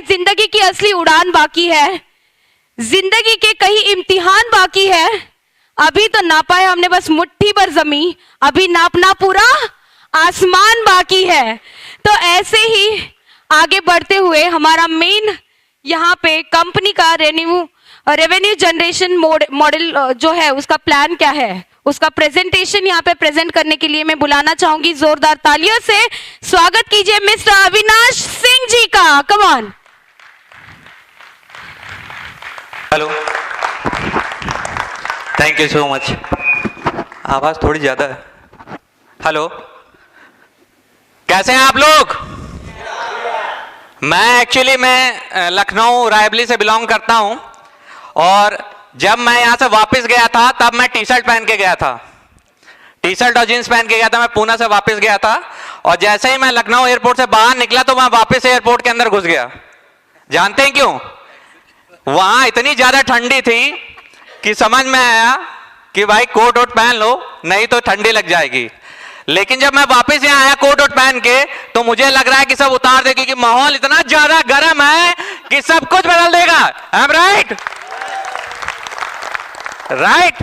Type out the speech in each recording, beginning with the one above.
जिंदगी की असली उड़ान बाकी है, जिंदगी के कई इम्तिहान बाकी है। अभी तो नापा है हमने बस मुट्ठी भर जमीन, अभी नापना पूरा आसमान बाकी है। तो ऐसे ही आगे बढ़ते हुए हमारा मेन यहाँ पे कंपनी का रेवेन्यू जनरेशन मॉडल जो है उसका प्लान क्या है, उसका प्रेजेंटेशन यहाँ पे प्रेजेंट करने के लिए मैं बुलाना चाहूंगी। जोरदार तालियों से स्वागत कीजिए मिस्टर अविनाश सिंह जी का। Come on. Hello, thank you so much. आवाज थोड़ी ज्यादा है। हेलो, कैसे हैं आप लोग? मैं लखनऊ रायबली से बिलोंग करता हूं और जब मैं यहां से वापस गया था तब मैं टी शर्ट पहन के गया था, टी शर्ट और जींस पहन के गया था। मैं पूना से वापस गया था और जैसे ही मैं लखनऊ एयरपोर्ट से बाहर निकला तो मैं वापस एयरपोर्ट के अंदर घुस गया। जानते हैं क्यों? वहां इतनी ज्यादा ठंडी थी कि समझ में आया कि भाई कोट वोट पहन लो नहीं तो ठंडी लग जाएगी। लेकिन जब मैं वापस यहाँ आया कोट वोट पहन के तो मुझे लग रहा है कि सब उतार दे, क्योंकि माहौल इतना ज्यादा गर्म है कि सब कुछ बदल देगा। I am right? राइट।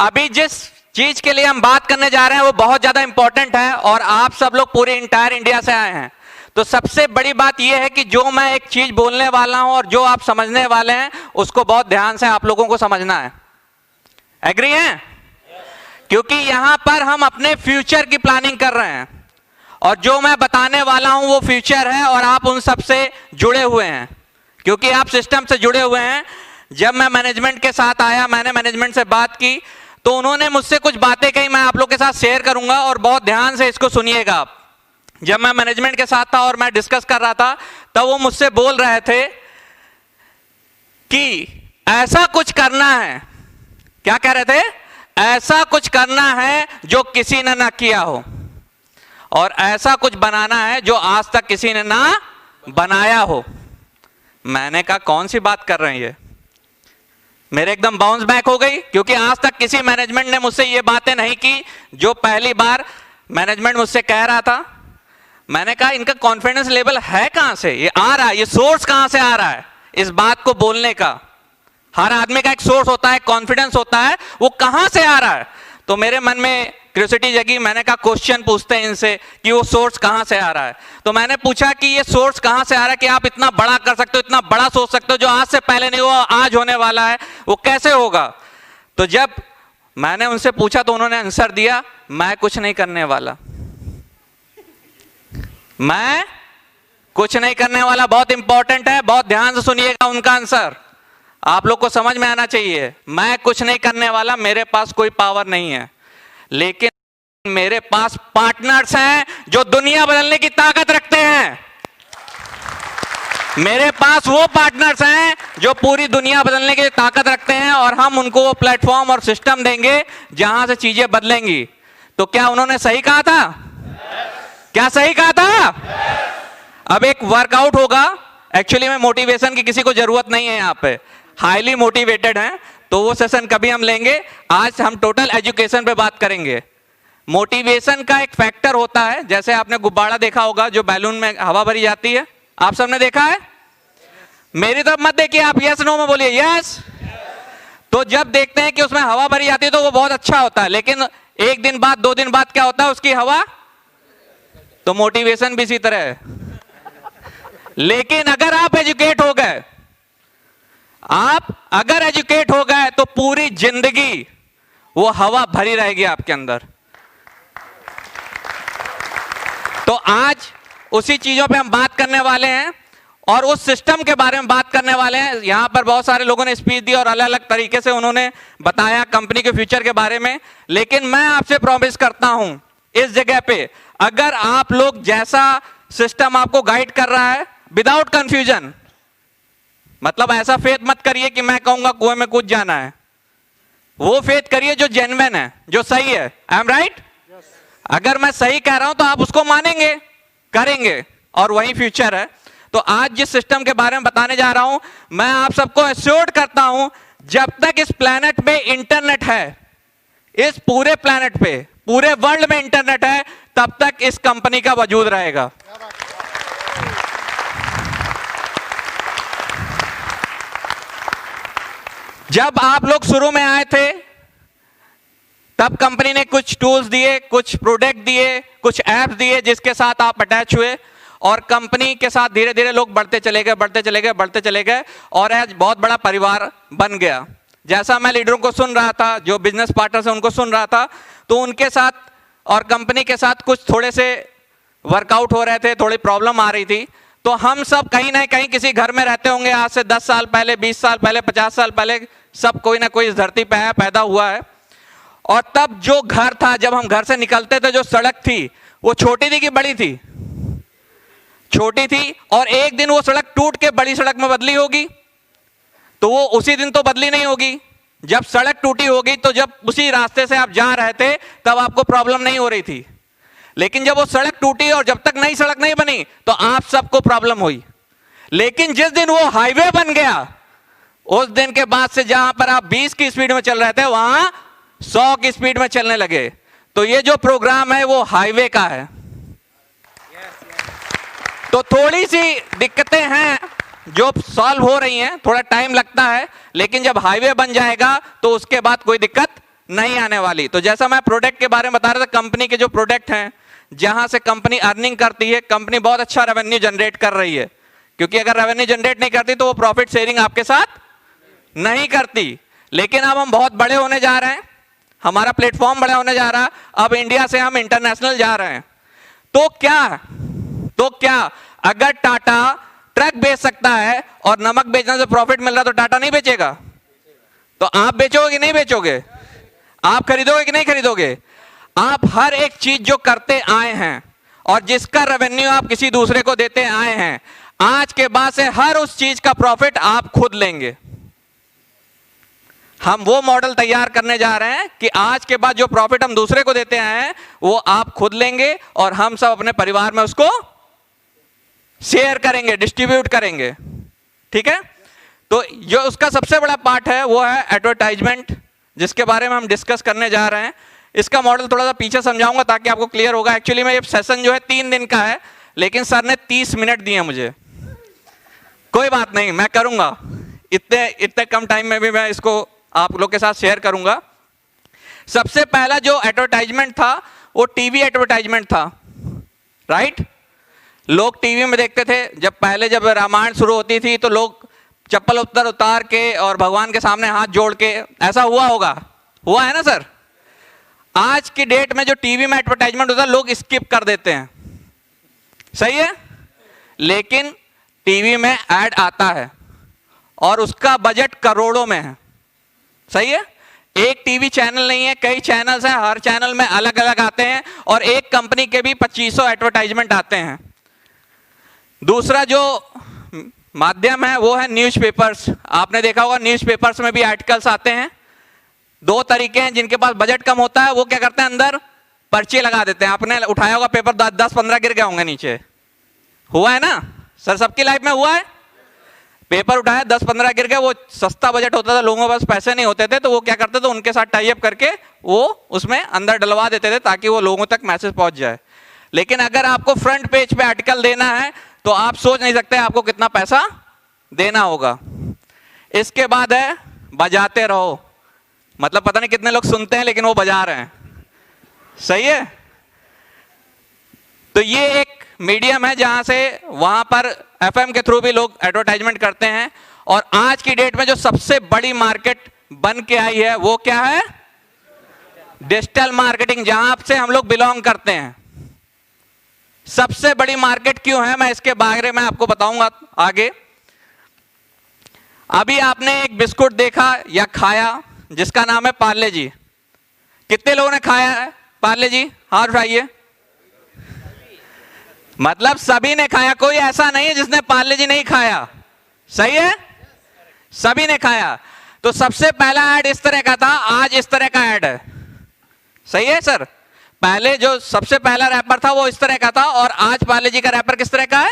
अभी जिस चीज के लिए हम बात करने जा रहे हैं वो बहुत ज्यादा इंपॉर्टेंट है और आप सब लोग पूरे इंटायर इंडिया से आए हैं। तो सबसे बड़ी बात यह है कि जो मैं एक चीज बोलने वाला हूं और जो आप समझने वाले हैं उसको बहुत ध्यान से आप लोगों को समझना है। एग्री हैं? क्योंकि यहां पर हम अपने फ्यूचर की प्लानिंग कर रहे हैं और जो मैं बताने वाला हूं वो फ्यूचर है और आप उन सब से जुड़े हुए हैं, क्योंकि आप सिस्टम से जुड़े हुए हैं। जब मैं मैनेजमेंट के साथ आया, मैंने मैनेजमेंट से बात की तो उन्होंने मुझसे कुछ बातें कही, मैं आप लोग के साथ शेयर करूंगा और बहुत ध्यान से इसको सुनिएगा आप। जब मैं मैनेजमेंट के साथ था और मैं डिस्कस कर रहा था तब वो मुझसे बोल रहे थे कि ऐसा कुछ करना है। क्या कह रहे थे? ऐसा कुछ करना है जो किसी ने ना किया हो और ऐसा कुछ बनाना है जो आज तक किसी ने ना बनाया हो। मैंने कहा कौन सी बात कर रहे हैं ये? मेरे एकदम बाउंस बैक हो गई, क्योंकि आज तक किसी मैनेजमेंट ने मुझसे ये बातें नहीं की जो पहली बार मैनेजमेंट मुझसे कह रहा था। मैंने कहा इनका कॉन्फिडेंस लेवल है कहां से, ये आ रहा है, ये सोर्स कहां से आ रहा है इस बात को बोलने का? हर आदमी का एक सोर्स होता है, कॉन्फिडेंस होता है, वो कहां से आ रहा है? तो मेरे मन में क्यूरियोसिटी जगी। मैंने कहा क्वेश्चन पूछते हैं इनसे कि वो सोर्स कहां से आ रहा है। तो मैंने पूछा कि ये सोर्स कहां से आ रहा है कि आप इतना बड़ा कर सकते हो, इतना बड़ा सोच सकते हो जो आज से पहले नहीं हुआ, आज होने वाला है, वो कैसे होगा? तो जब मैंने उनसे पूछा तो उन्होंने आंसर दिया, मैं कुछ नहीं करने वाला, मैं कुछ नहीं करने वाला। बहुत इंपॉर्टेंट है, बहुत ध्यान से सुनिएगा उनका आंसर, आप लोग को समझ में आना चाहिए। मैं कुछ नहीं करने वाला, मेरे पास कोई पावर नहीं है, लेकिन मेरे पास पार्टनर्स हैं जो दुनिया बदलने की ताकत रखते हैं। मेरे पास वो पार्टनर्स हैं जो पूरी दुनिया बदलने की ताकत रखते हैं और हम उनको वो प्लेटफॉर्म और सिस्टम देंगे जहां से चीजें बदलेंगी। तो क्या उन्होंने सही कहा था? क्या सही कहा था? अब एक वर्कआउट होगा। एक्चुअली में मोटिवेशन की किसी को जरूरत नहीं है, यहाँ पे हाईली मोटिवेटेड हैं, तो वो सेशन कभी हम लेंगे। आज हम टोटल एजुकेशन पे बात करेंगे। मोटिवेशन का एक फैक्टर होता है, जैसे आपने गुब्बारा देखा होगा जो बैलून में हवा भरी जाती है, आप सबने देखा है? मेरी तरफ मत देखिए आप, यस नो में बोलिए यस। तो जब देखते हैं कि उसमें हवा भरी जाती है तो वो बहुत अच्छा होता है, लेकिन एक दिन बाद, 2 दिन बाद क्या होता है उसकी हवा? तो मोटिवेशन भी इसी तरह है। लेकिन अगर आप एजुकेट हो गए, आप अगर एजुकेट हो गए तो पूरी जिंदगी वो हवा भरी रहेगी आपके अंदर। तो आज उसी चीजों पे हम बात करने वाले हैं और उस सिस्टम के बारे में बात करने वाले हैं। यहां पर बहुत सारे लोगों ने स्पीच दी और अलग अलग तरीके से उन्होंने बताया कंपनी के फ्यूचर के बारे में, लेकिन मैं आपसे प्रॉमिस करता हूं इस जगह पे अगर आप लोग जैसा सिस्टम आपको गाइड कर रहा है विदाउट कंफ्यूजन, मतलब ऐसा फेथ मत करिए कि मैं कहूंगा कुएं में कूद जाना है, वो फेथ करिए जो जेन्युइन है, जो सही है। I am right? अगर मैं सही कह रहा हूं तो आप उसको मानेंगे, करेंगे, और वही फ्यूचर है। तो आज जिस सिस्टम के बारे में बताने जा रहा हूं, मैं आप सबको एश्योर्ड करता हूं जब तक इस प्लेनेट पे इंटरनेट है, इस पूरे प्लेनेट पे, पूरे वर्ल्ड में इंटरनेट है, तब तक इस कंपनी का वजूद रहेगा। जब आप लोग शुरू में आए थे तब कंपनी ने कुछ टूल्स दिए, कुछ प्रोडक्ट दिए, कुछ ऐप्स दिए जिसके साथ आप अटैच हुए और कंपनी के साथ धीरे धीरे लोग बढ़ते चले गए, बढ़ते चले गए, बढ़ते चले गए और आज बहुत बड़ा परिवार बन गया। जैसा मैं लीडरों को सुन रहा था, जो बिजनेस पार्टनर्स हैं उनको सुन रहा था, तो उनके साथ और कंपनी के साथ कुछ थोड़े से वर्कआउट हो रहे थे, थोड़ी प्रॉब्लम आ रही थी। तो हम सब कहीं ना कहीं किसी घर में रहते होंगे, आज से 10 साल पहले, 20 साल पहले, 50 साल पहले, सब कोई ना कोई इस धरती पे है, पैदा हुआ है। और तब जो घर था, जब हम घर से निकलते थे, जो सड़क थी वो छोटी थी कि बड़ी थी? छोटी थी। और एक दिन वो सड़क टूट के बड़ी सड़क में बदली होगी, तो वो उसी दिन तो बदली नहीं होगी। जब सड़क टूटी होगी तो जब उसी रास्ते से आप जा रहे थे तब आपको प्रॉब्लम नहीं हो रही थी, लेकिन जब वो सड़क टूटी और जब तक नई सड़क नहीं बनी तो आप सबको प्रॉब्लम हुई। लेकिन जिस दिन वो हाईवे बन गया, उस दिन के बाद से जहां पर आप 20 की स्पीड में चल रहे थे वहां 100 की स्पीड में चलने लगे। तो ये जो प्रोग्राम है वो हाईवे का है। तो थोड़ी सी दिक्कतें हैं जो सॉल्व हो रही हैं, थोड़ा टाइम लगता है, लेकिन जब हाईवे बन जाएगा तो उसके बाद कोई दिक्कत नहीं आने वाली। तो जैसा मैं प्रोडक्ट के बारे में बता रहा था, कंपनी के जो प्रोडक्ट हैं जहां से कंपनी अर्निंग करती है, कंपनी बहुत अच्छा रेवेन्यू जनरेट कर रही है, क्योंकि अगर रेवेन्यू जनरेट नहीं करती तो वो प्रॉफिट शेयरिंग आपके साथ नहीं करती। लेकिन अब हम बहुत बड़े होने जा रहे हैं, हमारा प्लेटफॉर्म बड़ा होने जा रहा है, अब इंडिया से हम इंटरनेशनल जा रहे हैं। तो क्या अगर टाटा ट्रक बेच सकता है और नमक बेचने से प्रॉफिट मिल रहा तो टाटा नहीं बेचेगा? तो आप बेचोगे कि नहीं बेचोगे? आप खरीदोगे कि नहीं खरीदोगे? आप हर एक चीज जो करते आए हैं और जिसका रेवेन्यू आप किसी दूसरे को देते आए हैं, आज के बाद से हर उस चीज का प्रॉफिट आप खुद लेंगे। हम वो मॉडल तैयार करने जा रहे हैं कि आज के बाद जो प्रॉफिट हम दूसरे को देते आए हैं वो आप खुद लेंगे और हम सब अपने परिवार में उसको शेयर करेंगे, डिस्ट्रीब्यूट करेंगे। ठीक है? तो जो उसका सबसे बड़ा पार्ट है वो है एडवर्टाइजमेंट, जिसके बारे में हम डिस्कस करने जा रहे हैं। इसका मॉडल थोड़ा सा पीछे समझाऊंगा ताकि आपको क्लियर होगा। एक्चुअली में ये सेशन जो है 3 दिन का है, लेकिन सर ने 30 मिनट दिए मुझे। कोई बात नहीं, मैं करूंगा, इतने कम टाइम में भी मैं इसको आप लोग के साथ शेयर करूंगा। सबसे पहला जो एडवर्टाइजमेंट था वो टीवी एडवर्टाइजमेंट था। राइट? लोग टीवी में देखते थे, जब रामायण शुरू होती थी तो लोग चप्पल उतार के और भगवान के सामने हाथ जोड़ के, ऐसा हुआ होगा, हुआ है ना सर? आज की डेट में जो टीवी में एडवर्टाइजमेंट होता है लोग स्किप कर देते हैं, सही है? लेकिन टीवी में ऐड आता है और उसका बजट करोड़ों में है, सही है? एक टीवी चैनल नहीं है, कई चैनल्स हैं, हर चैनल में अलग अलग आते हैं और एक कंपनी के भी 2500 एडवर्टाइजमेंट आते हैं। दूसरा जो माध्यम है वो है न्यूज़पेपर्स। आपने देखा होगा न्यूज़पेपर्स में भी आर्टिकल्स आते हैं। 2 तरीके हैं, जिनके पास बजट कम होता है वो क्या करते हैं, अंदर पर्ची लगा देते हैं। आपने उठाया होगा पेपर, 10-15 गिर गए होंगे नीचे, हुआ है ना सर? सबकी लाइफ में हुआ है। पेपर उठाया, 10-15 गिर गए। वो सस्ता बजट होता था, लोगों के पास पैसे नहीं होते थे, तो वो क्या करते थे, उनके साथ टाई अप करके वो उसमें अंदर डलवा देते थे ताकि वो लोगों तक मैसेज पहुंच जाए। लेकिन अगर आपको फ्रंट पेज पे आर्टिकल देना है तो आप सोच नहीं सकते आपको कितना पैसा देना होगा। इसके बाद है बजाते रहो, मतलब पता नहीं कितने लोग सुनते हैं लेकिन वो बजा रहे हैं, सही है? तो ये एक मीडियम है जहां से वहां पर एफएम के थ्रू भी लोग एडवर्टाइजमेंट करते हैं। और आज की डेट में जो सबसे बड़ी मार्केट बन के आई है वो क्या है? डिजिटल मार्केटिंग, जहां से हम लोग बिलोंग करते हैं। सबसे बड़ी मार्केट क्यों है, मैं इसके बारे में आपको बताऊंगा आगे। अभी आपने एक बिस्कुट देखा या खाया जिसका नाम है पार्ले जी। कितने लोगों ने खाया है पार्ले जी? हाथ उठाइए। मतलब सभी ने खाया, कोई ऐसा नहीं है जिसने पार्ले जी नहीं खाया, सही है? सभी ने खाया। तो सबसे पहला ऐड इस तरह का था, आज इस तरह का ऐड है, सही है सर? पहले जो सबसे पहला रैपर था वो इस तरह का था और आज पार्ले जी का रैपर किस तरह का है,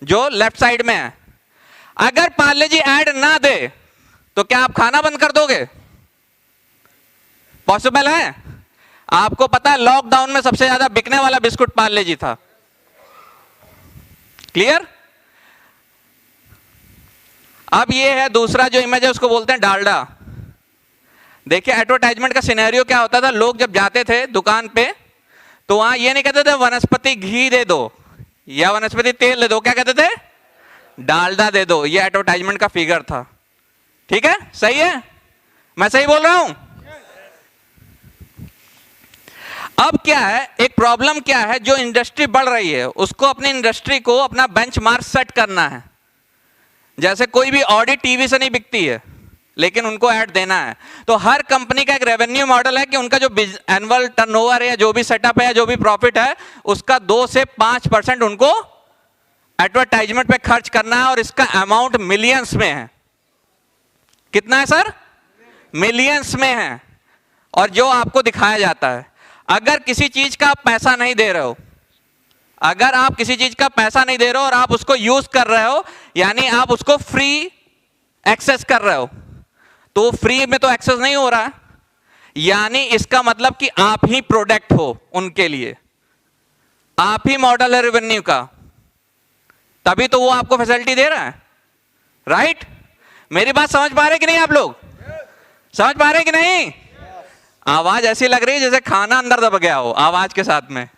जो लेफ्ट साइड में है। अगर पार्ले जी ऐड ना दे तो क्या आप खाना बंद कर दोगे? पॉसिबल है? आपको पता है लॉकडाउन में सबसे ज्यादा बिकने वाला बिस्कुट पार्ले जी था। क्लियर? अब ये है दूसरा जो इमेज है, उसको बोलते हैं डालडा। देखिए एडवर्टाइजमेंट का सिनेरियो क्या होता था, लोग जब जाते थे दुकान पे तो वहां ये नहीं कहते थे वनस्पति घी दे दो या वनस्पति तेल दे दो, क्या कहते थे, डालडा दे दो। ये एडवर्टाइजमेंट का फिगर था। ठीक है, सही है, मैं सही बोल रहा हूं। अब क्या है, एक प्रॉब्लम क्या है, जो इंडस्ट्री बढ़ रही है उसको अपनी इंडस्ट्री को अपना बेंचमार्क सेट करना है। जैसे कोई भी ऑडी टीवी से नहीं बिकती है लेकिन उनको ऐड देना है, तो हर कंपनी का एक रेवेन्यू मॉडल है कि उनका जो एनुअल टर्नओवर है या जो भी सेटअप है या जो भी प्रॉफिट है उसका 2 से 5% उनको एडवर्टाइजमेंट पे खर्च करना है, और इसका अमाउंट मिलियंस में है। कितना है सर, मिलियंस में है। और जो आपको दिखाया जाता है, अगर किसी चीज का आप पैसा नहीं दे रहे हो, अगर आप किसी चीज का पैसा नहीं दे रहे हो और आप उसको यूज कर रहे हो, यानी आप उसको फ्री एक्सेस कर रहे हो, तो फ्री में तो एक्सेस नहीं हो रहा है, यानी इसका मतलब कि आप ही प्रोडक्ट हो उनके लिए, आप ही मॉडल है रेवेन्यू का, तभी तो वो आपको फैसिलिटी दे रहा है। राइट? मेरी बात समझ पा रहे कि नहीं आप लोग? समझ पा रहे कि नहीं? आवाज ऐसी लग रही है जैसे खाना अंदर दब गया हो आवाज के साथ में।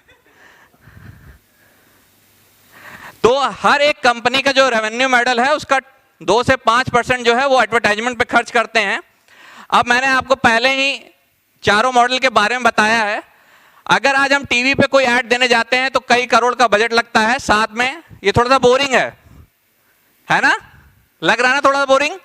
तो हर एक कंपनी का जो रेवेन्यू मॉडल है उसका 2 से 5% जो है वो एडवर्टाइजमेंट पे खर्च करते हैं। अब मैंने आपको पहले ही चारों मॉडल के बारे में बताया है। अगर आज हम टीवी पे कोई ऐड देने जाते हैं तो कई करोड़ का बजट लगता है, साथ में ये थोड़ा सा बोरिंग है ना? लग रहा है ना थोड़ा सा बोरिंग?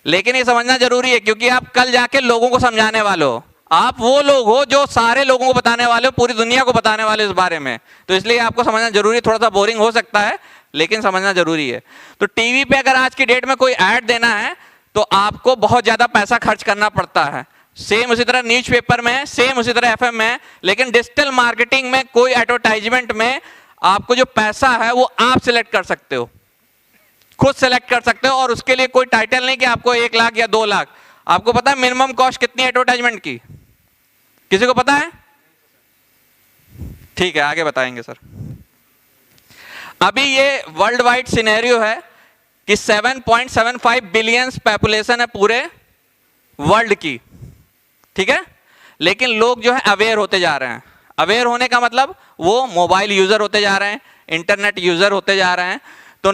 लेकिन ये समझना जरूरी है, क्योंकि आप कल जाके लोगों को समझाने वाले हो, आप वो लोग हो जो सारे लोगों को बताने वाले हो, पूरी दुनिया को बताने वाले इस बारे में, तो इसलिए आपको समझना जरूरी है। थोड़ा सा बोरिंग हो सकता है लेकिन समझना जरूरी है। तो टीवी पे अगर आज की डेट में कोई ऐड देना है तो आपको बहुत ज्यादा पैसा खर्च करना पड़ता है। सेम उसी तरह न्यूज़पेपर में है, सेम उसी तरह एफएम में है, लेकिन डिजिटल मार्केटिंग में कोई एडवर्टाइजमेंट में आपको जो पैसा है वो आप सिलेक्ट कर सकते हो, खुद सेलेक्ट कर सकते हो, और उसके लिए कोई टाइटल नहीं कि आपको 1 लाख या 2 लाख। आपको पता है मिनिमम कॉस्ट कितनी है एडवर्टाइजमेंट की? किसी को पता है? ठीक है, आगे बताएंगे सर। अभी ये वर्ल्ड वाइड सिनेरियो है कि 7.75 बिलियन पॉपुलेशन है पूरे वर्ल्ड की। ठीक है, लेकिन लोग जो है अवेयर होते जा रहे हैं। अवेयर होने का मतलब वो मोबाइल यूजर होते जा रहे हैं, इंटरनेट यूजर होते जा रहे हैं। तो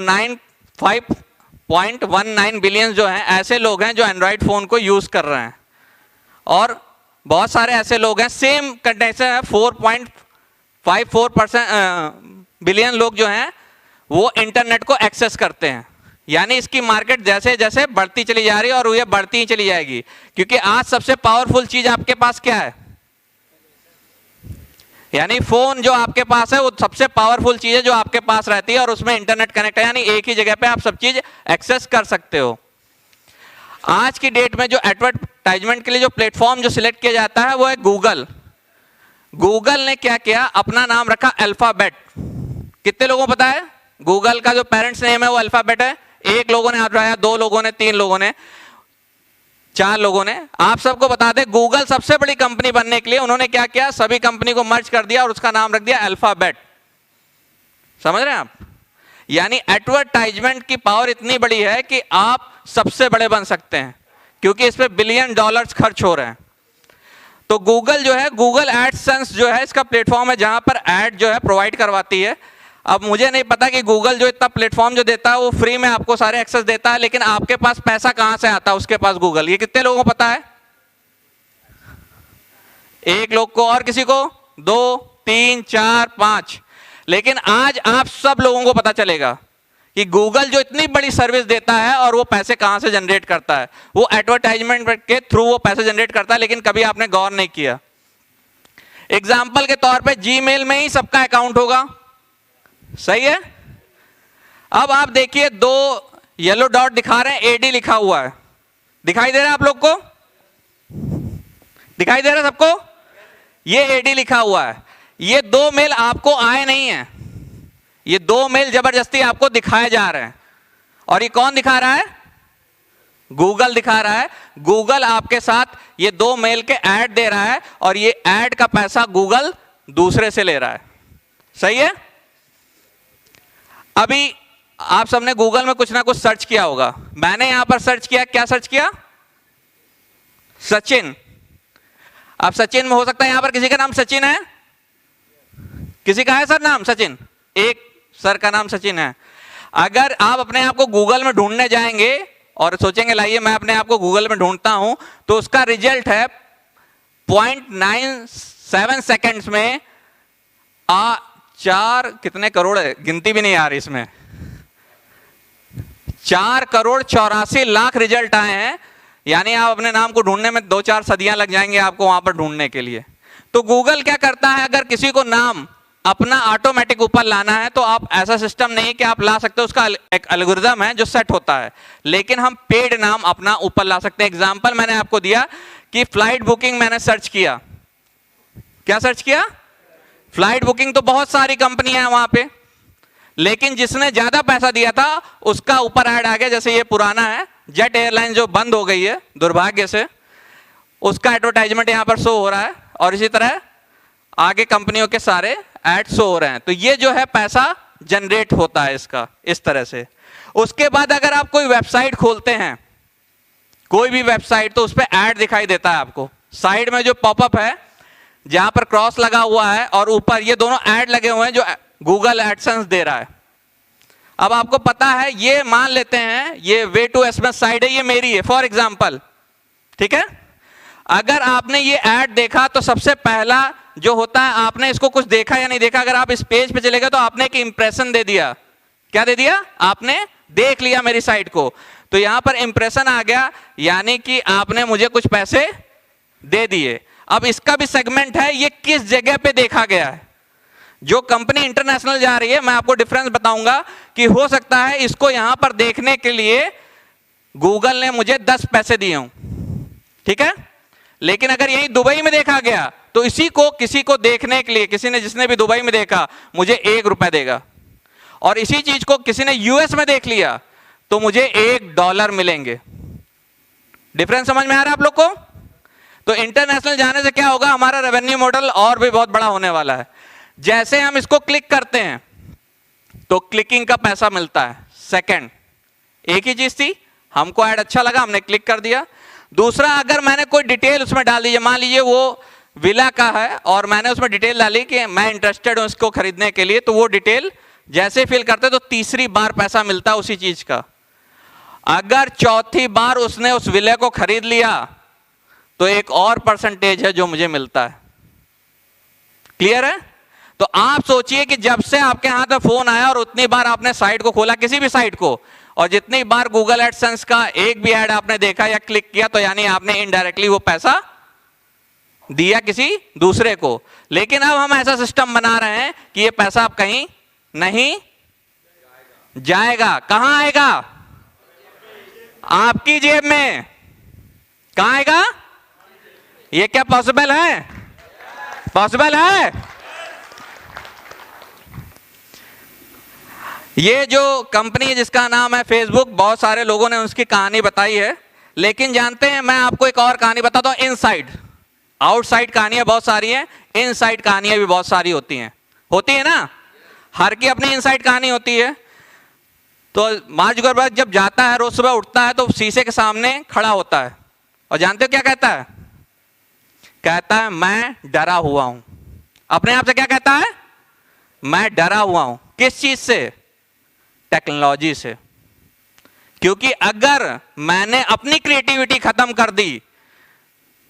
5.19 बिलियन जो हैं ऐसे लोग हैं जो एंड्रॉइड फोन को यूज कर रहे हैं, और बहुत सारे ऐसे लोग हैं सेम कंडीशन है 4.54% बिलियन लोग जो हैं वो इंटरनेट को एक्सेस करते हैं। यानी इसकी मार्केट जैसे जैसे बढ़ती चली जा रही है और ये बढ़ती ही चली जाएगी, क्योंकि आज सबसे पावरफुल चीज आपके पास क्या है? यानी फोन जो आपके पास है वो सबसे पावरफुल चीज है जो आपके पास रहती है, और उसमें इंटरनेट कनेक्ट है, यानी एक ही जगह पे आप सब चीज एक्सेस कर सकते हो। आज की डेट में जो एडवर्टाइजमेंट के लिए जो प्लेटफॉर्म जो सिलेक्ट किया जाता है वो है गूगल। गूगल ने क्या किया, अपना नाम रखा अल्फाबेट। कितने लोगों को पता है गूगल का जो पेरेंट्स नेम है वो अल्फाबेट है? 1 लोगों ने हाथ उठाया, 2 लोगों ने, 3 लोगों ने, 4 लोगों ने। आप सबको बता दें, गूगल सबसे बड़ी कंपनी बनने के लिए उन्होंने क्या किया, सभी कंपनी को मर्ज कर दिया और उसका नाम रख दिया अल्फाबेट। समझ रहे हैं आप? यानी एडवर्टाइजमेंट की पावर इतनी बड़ी है कि आप सबसे बड़े बन सकते हैं, क्योंकि इस पे $बिलियन खर्च हो रहे हैं। तो गूगल जो है, गूगल एडसेंस जो है इसका प्लेटफॉर्म है जहां पर एड जो है प्रोवाइड करवाती है। अब मुझे नहीं पता कि गूगल जो इतना प्लेटफॉर्म जो देता है वो फ्री में आपको सारे एक्सेस देता है, लेकिन आपके पास पैसा कहां से आता है उसके पास गूगल? ये कितने लोगों को पता है? 1 लोग को, और किसी को? 2, 3, 4, 5। लेकिन आज आप सब लोगों को पता चलेगा कि गूगल जो इतनी बड़ी सर्विस देता है और वो पैसे कहां से जनरेट करता है, वो एडवर्टाइजमेंट के थ्रू वो पैसे जनरेट करता है, लेकिन कभी आपने गौर नहीं किया। एग्जाम्पल के तौर पे जीमेल में ही सबका अकाउंट होगा, सही है? अब आप देखिए 2 येलो डॉट दिखा रहे हैं, एडी लिखा हुआ है, दिखाई दे रहा है आप लोग को? दिखाई दे रहा है सबको? ये एडी लिखा हुआ है। ये 2 मेल आपको आए नहीं है, ये 2 मेल जबरदस्ती आपको दिखाए जा रहे हैं। और ये कौन दिखा रहा है? गूगल दिखा रहा है। गूगल आपके साथ ये 2 मेल के ऐड दे रहा है, और ये ऐड का पैसा गूगल दूसरे से ले रहा है। सही है? अभी आप सबने गूगल में कुछ ना कुछ सर्च किया होगा। मैंने यहां पर सर्च किया, क्या सर्च किया? सचिन। अब सचिन में हो सकता है यहां पर किसी का नाम सचिन है, किसी का है सर नाम सचिन? एक सर का नाम सचिन है। अगर आप अपने आप को गूगल में ढूंढने जाएंगे और सोचेंगे लाइए मैं अपने आप को गूगल में ढूंढता हूं, तो उसका रिजल्ट है 0.97 सेकेंड्स में 4 कितने करोड़ है, गिनती भी नहीं आ रही इसमें, 4,84,00,000 रिजल्ट आए हैं। यानी आप अपने नाम को ढूंढने में 2-4 सदियां लग जाएंगे आपको वहां पर ढूंढने के लिए। तो गूगल क्या करता है, अगर किसी को नाम अपना ऑटोमेटिक ऊपर लाना है तो आप ऐसा सिस्टम नहीं कि आप ला सकते हो, उसका एक एल्गोरिथम है जो सेट होता है, लेकिन हम पेड नाम अपना ऊपर ला सकते हैं। एग्जांपल मैंने आपको दिया कि फ्लाइट बुकिंग मैंने सर्च किया, क्या सर्च किया? Flight booking. तो बहुत सारी कंपनियां हैं वहां पे, लेकिन जिसने ज्यादा पैसा दिया था उसका ऊपर ऐड आ गया। जैसे ये पुराना है, जेट एयरलाइन जो बंद हो गई है दुर्भाग्य से, उसका एडवर्टाइजमेंट यहां पर शो हो रहा है, और इसी तरह आगे कंपनियों के सारे एड शो हो रहे हैं। तो ये जो है पैसा जनरेट होता है इसका इस तरह से। उसके बाद अगर आप कोई वेबसाइट खोलते हैं, कोई भी वेबसाइट, तो उस पर ऐड दिखाई देता है आपको। साइड में जो पॉपअप है जहां पर क्रॉस लगा हुआ है और ऊपर ये दोनों ऐड लगे हुए हैं जो गूगल एडसेंस दे रहा है। अब आपको पता है, ये मान लेते हैं ये वे टू एसएमएस साइट है, ये मेरी है फॉर एग्जांपल, ठीक है। अगर आपने ये ऐड देखा तो सबसे पहला जो होता है, आपने इसको कुछ देखा या नहीं देखा, अगर आप इस पेज पे चले गए तो आपने एक इंप्रेशन दे दिया। क्या दे दिया? आपने देख लिया मेरी साइट को, तो यहां पर इंप्रेशन आ गया, यानी कि आपने मुझे कुछ पैसे दे दिए। अब इसका भी सेगमेंट है, ये किस जगह पे देखा गया है। जो कंपनी इंटरनेशनल जा रही है, मैं आपको डिफरेंस बताऊंगा कि हो सकता है इसको यहां पर देखने के लिए गूगल ने मुझे 10 पैसे दिए हों, ठीक है। लेकिन अगर यही दुबई में देखा गया तो इसी को किसी को देखने के लिए, किसी ने जिसने भी दुबई में देखा मुझे 1 रुपया देगा, और इसी चीज को किसी ने यूएस में देख लिया तो मुझे $1 मिलेंगे। डिफरेंस समझ में आ रहा है आप लोग को? तो इंटरनेशनल जाने से क्या होगा, हमारा रेवेन्यू मॉडल और भी बहुत बड़ा होने वाला है। जैसे हम इसको क्लिक करते हैं तो क्लिकिंग का पैसा मिलता है। सेकंड, एक ही चीज थी, हमको ऐड अच्छा लगा, हमने क्लिक कर दिया। दूसरा, अगर मैंने कोई डिटेल उसमें डाल दी, मान लीजिए वो विला का है और मैंने उसमें डिटेल डाली कि मैं इंटरेस्टेड हूं इसको खरीदने के लिए, तो वो डिटेल जैसे फिल करते तो तीसरी बार पैसा मिलता उसी चीज का। अगर चौथी बार उसने उस विले को खरीद लिया तो एक और परसेंटेज है जो मुझे मिलता है। क्लियर है? तो आप सोचिए कि जब से आपके हाथ में फोन आया और उतनी बार आपने साइट को खोला, किसी भी साइट को, और जितनी बार गूगल एडसेंस का एक भी ऐड आपने देखा या क्लिक किया, तो यानी आपने इनडायरेक्टली वो पैसा दिया किसी दूसरे को। लेकिन अब हम ऐसा सिस्टम बना रहे हैं कि ये पैसा अब कहीं नहीं जाएगा। कहां आएगा? आपकी जेब में। कहां आएगा? ये क्या पॉसिबल है? पॉसिबल है? ये जो कंपनी है जिसका नाम है फेसबुक, बहुत सारे लोगों ने उसकी कहानी बताई है, लेकिन जानते हैं मैं आपको एक और कहानी बताता हूं। इनसाइड, आउटसाइड कहानियां बहुत सारी हैं, इनसाइड कहानियां भी बहुत सारी होती है ना। हर की अपनी इनसाइड कहानी होती है। तो मार्क जुकरबर्ग जब जाता है, रोज सुबह उठता है तो शीशे के सामने खड़ा होता है, और जानते हो क्या कहता है? कहता है मैं डरा हुआ हूं। अपने आप से क्या कहता है? मैं डरा हुआ हूं। किस चीज से? टेक्नोलॉजी से। क्योंकि अगर मैंने अपनी क्रिएटिविटी खत्म कर दी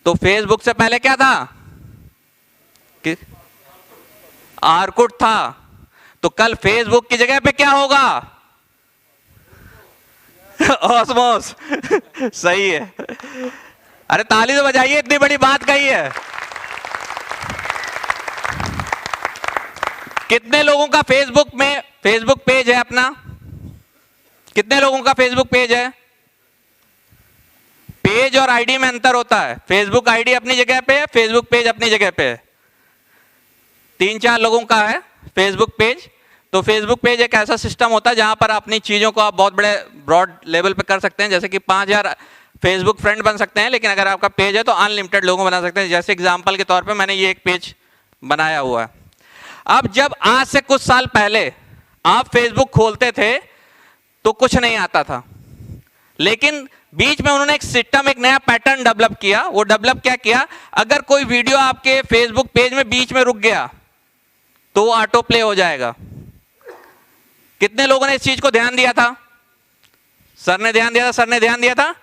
तो फेसबुक से पहले क्या था? आर्कुट था। तो कल फेसबुक की जगह पे क्या होगा? ऑसमोस। सही है। अरे ताली तो बजाइए, इतनी बड़ी बात कही है। कितने लोगों का फेसबुक पेज है अपना? कितने लोगों का फेसबुक पेज है? पेज और आईडी में अंतर होता है। फेसबुक आईडी अपनी जगह पे है, फेसबुक पेज अपनी जगह पे है। 3-4 लोगों का है फेसबुक पेज। तो फेसबुक पेज एक ऐसा सिस्टम होता है जहां पर अपनी चीजों को आप बहुत बड़े ब्रॉड लेवल पे कर सकते हैं। जैसे कि 5000 फेसबुक फ्रेंड बन सकते हैं, लेकिन अगर आपका पेज है तो अनलिमिटेड लोगों बना सकते हैं। जैसे एग्जांपल के तौर पे मैंने ये एक पेज बनाया हुआ है। अब जब आज से कुछ साल पहले आप फेसबुक खोलते थे तो कुछ नहीं आता था, लेकिन बीच में उन्होंने एक सिस्टम, एक नया पैटर्न डेवलप किया। वो डेवलप क्या किया, अगर कोई वीडियो आपके फेसबुक पेज में बीच में रुक गया तो वो ऑटो प्ले हो जाएगा। कितने लोगों ने इस चीज को ध्यान दिया था? सर ने ध्यान दिया था, सर ने ध्यान दिया था,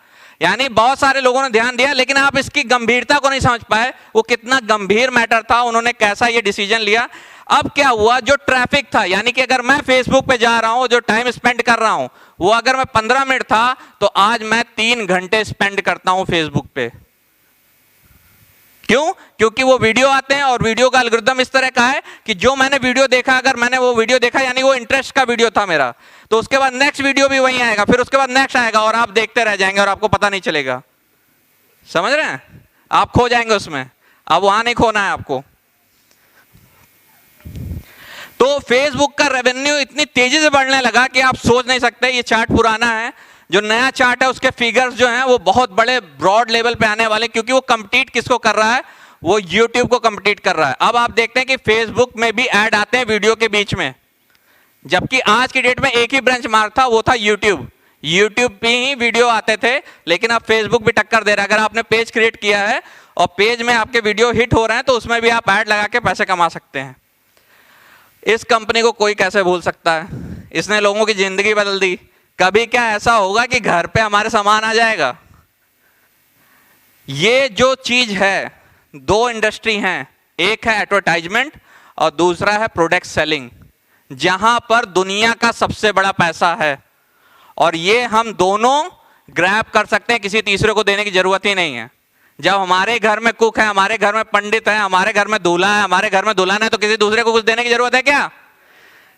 यानी बहुत सारे लोगों ने ध्यान दिया, लेकिन आप इसकी गंभीरता को नहीं समझ पाए, वो कितना गंभीर मैटर था, उन्होंने कैसा ये डिसीजन लिया। अब क्या हुआ, जो ट्रैफिक था, यानी कि अगर मैं फेसबुक पे जा रहा हूं, जो टाइम स्पेंड कर रहा हूं, वो अगर मैं 15 मिनट था तो आज मैं 3 घंटे स्पेंड करता हूं फेसबुक पे। क्यों? क्योंकि वो वीडियो आते हैं और वीडियो का एल्गोरिथम इस तरह का है कि जो मैंने वीडियो देखा, अगर मैंने वो वीडियो देखा यानी वो इंटरेस्ट का वीडियो था मेरा, तो उसके बाद नेक्स्ट वीडियो भी वही आएगा, फिर उसके बाद नेक्स्ट आएगा और आप देखते रह जाएंगे और आपको पता नहीं चलेगा। समझ रहे हैं? आप खो जाएंगे उसमें, अब वहां नहीं खोना है आपको। तो फेसबुक का रेवेन्यू इतनी तेजी से बढ़ने लगा कि आप सोच नहीं सकते। ये चार्ट पुराना है, जो नया चार्ट है उसके फिगर्स जो हैं वो बहुत बड़े ब्रॉड लेवल पे आने वाले, क्योंकि वो कंपीट किसको कर रहा है, वो यूट्यूब को कंपीट कर रहा है। अब आप देखते हैं कि फेसबुक में भी ऐड आते हैं वीडियो के बीच में, जबकि आज की डेट में एक ही ब्रांच मार्क था, वो था यूट्यूब। यूट्यूब पे ही वीडियो आते थे, लेकिन अब फेसबुक भी टक्कर दे रहा है। अगर आपने पेज क्रिएट किया है और पेज में आपके वीडियो हिट हो रहे हैं तो उसमें भी आप ऐड लगा के पैसे कमा सकते हैं। इस कंपनी को कोई कैसे भूल सकता है? इसने लोगों की जिंदगी बदल दी। कभी क्या ऐसा होगा कि घर पे हमारे सामान आ जाएगा? ये जो चीज है, 2 इंडस्ट्री हैं, एक है एडवर्टाइजमेंट और दूसरा है प्रोडक्ट सेलिंग, जहां पर दुनिया का सबसे बड़ा पैसा है। और ये हम दोनों ग्रैब कर सकते हैं, किसी तीसरे को देने की जरूरत ही नहीं है। जब हमारे घर में कुक है, हमारे घर में पंडित है, हमारे घर में दूल्हा है, हमारे घर में दुल्हन है, तो किसी दूसरे को कुछ देने की जरूरत है क्या?